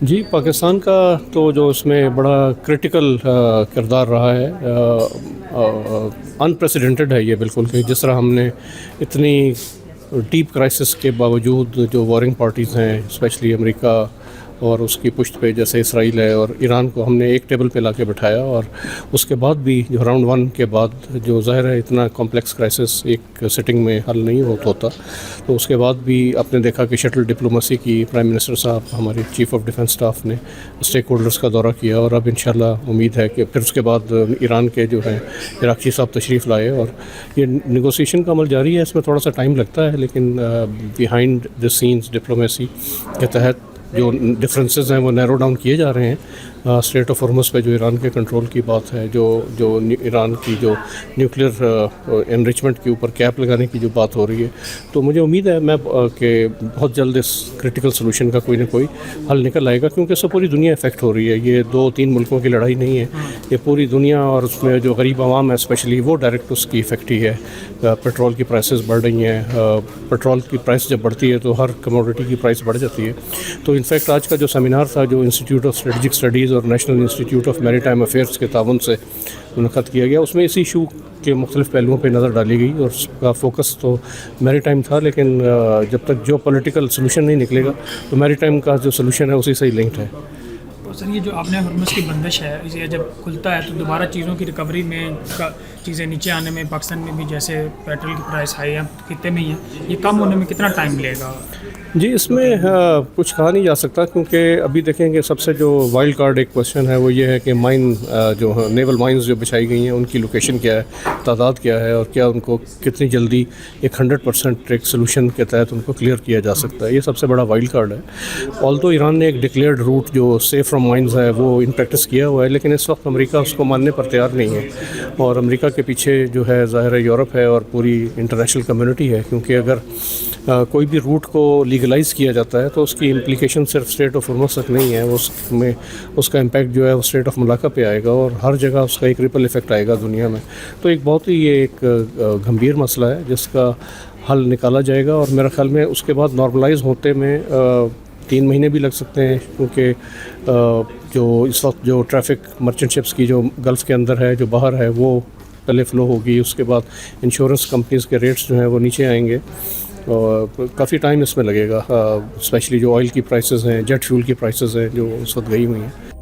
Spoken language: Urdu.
جی، پاکستان کا تو جو اس میں بڑا کرٹیکل کردار رہا ہے، انپریسیڈنٹڈ ہے یہ بالکل، کہ جس طرح ہم نے اتنی ڈیپ کرائسس کے باوجود جو وارنگ پارٹیز ہیں، اسپیشلی امریکہ اور اس کی پشت پہ جیسے اسرائیل ہے اور ایران کو ہم نے ایک ٹیبل پہ لا کے بٹھایا، اور اس کے بعد بھی جو راؤنڈ ون کے بعد جو ظاہر ہے اتنا کمپلیکس کرائسس ایک سٹنگ میں حل نہیں ہوتا، تو اس کے بعد بھی آپ نے دیکھا کہ شٹل ڈپلومیسی کی پرائم منسٹر صاحب، ہمارے چیف آف ڈیفنس اسٹاف نے اسٹیک ہولڈرز کا دورہ کیا، اور اب انشاءاللہ امید ہے کہ پھر اس کے بعد ایران کے جو ہیں عراقی صاحب تشریف لائے، اور یہ نیگوسیشن کا عمل جاری ہے۔ اس میں تھوڑا سا ٹائم لگتا ہے، لیکن بیہائنڈ دی سینز ڈپلومیسی کے تحت جو ڈفرینسز ہیں وہ نیرو ڈاؤن کیے جا رہے ہیں۔ اسٹریٹ آف ہارمز پہ جو ایران کے کنٹرول کی بات ہے، جو ایران کی جو نیوکلیئر انریچمنٹ کے اوپر کیپ لگانے کی جو بات ہو رہی ہے، تو مجھے امید ہے کہ بہت جلد اس کرٹیکل سلوشن کا کوئی نہ کوئی حل نکل آئے گا، کیونکہ اس سے پوری دنیا افیکٹ ہو رہی ہے۔ یہ 2-3 ملکوں کی لڑائی نہیں ہے، یہ پوری دنیا، اور اس میں جو غریب عوام ہے اسپیشلی وہ ڈائریکٹ اس کی افیکٹ ہی ہے۔ پیٹرول کی پرائسز بڑھ رہی ہیں، پیٹرول کی پرائس جب بڑھتی ہے تو ہر کموڈٹی کی پرائس بڑھ جاتی ہے۔ تو انفیکٹ آج کا جو سیمینار تھا، جو انسٹیٹیوٹ آف اسٹریٹجک اسٹڈیز اور نیشنل انسٹیٹیوٹ آف میری ٹائم افیئرس کے تعاون سے منعقد کیا گیا، اس میں اسی ایشو کے مختلف پہلوؤں پہ نظر ڈالی گئی، اور اس کا فوکس تو میری ٹائم تھا، لیکن جب تک جو پولیٹیکل سلوشن نہیں نکلے گا تو میری ٹائم کا جو سلوشن ہے اسی سے ہی لنکڈ ہے۔ تو سر، یہ جو آپ نے ہرمز کی بندش ہے، اسے جب کھلتا ہے تو دوبارہ چیزوں کی ریکوری میں، چیزیں نیچے آنے میں، پاکستان میں بھی جیسے پیٹرول کی پرائس ہائی ہے، خطے میں ہی ہے، یہ کم ہونے میں کتنا ٹائم لے گا؟ جی، اس میں کچھ کہا نہیں جا سکتا، کیونکہ ابھی دیکھیں کہ سب سے جو وائلڈ کارڈ ایک کویشچن ہے وہ یہ ہے کہ مائن جو نیول مائنز جو بچھائی گئی ہیں ان کی لوکیشن کیا ہے، تعداد کیا ہے، اور کیا ان کو کتنی جلدی ایک 100% ایک سلوشن کے تحت ان کو کلیئر کیا جا سکتا ہے۔ یہ سب سے بڑا وائلڈ کارڈ ہے۔ آلدو ایران نے ایک ڈکلیئرڈ روٹ جو سیف فرام مائنز ہے وہ ان پریکٹس کیا ہوا ہے، لیکن اس وقت امریکہ اس کو ماننے پر تیار نہیں ہے، اور امریکہ کے پیچھے جو ہے ظاہر ہے یورپ ہے اور پوری انٹرنیشنل کمیونٹی ہے، کیونکہ اگر کوئی بھی روٹ کو لیگلائز کیا جاتا ہے تو اس کی امپلیکیشن صرف اسٹریٹ آف ہارمز تک نہیں ہے، اس کا امپیکٹ جو ہے وہ اسٹریٹ آف ملاقہ پہ آئے گا، اور ہر جگہ اس کا ایک ریپل ایفیکٹ آئے گا دنیا میں۔ تو ایک بہت ہی یہ ایک گمبھیر مسئلہ ہے جس کا حل نکالا جائے گا، اور میرا خیال میں اس کے بعد نارملائز ہوتے میں 3 مہینے بھی لگ سکتے ہیں، کیونکہ جو اس وقت جو ٹریفک مرچنٹ شپس کی جو گلف کے اندر ہے، جو باہر ہے، وہ پہلے فلو ہوگی، اس کے بعد انشورنس کمپنیز کے ریٹس جو ہیں وہ نیچے آئیں گے، اور کافی ٹائم اس میں لگے گا، اسپیشلی جو آئل کی پرائسز ہیں، جیٹ فیول کی پرائسز ہیں جو اس وقت گئی ہوئی ہیں۔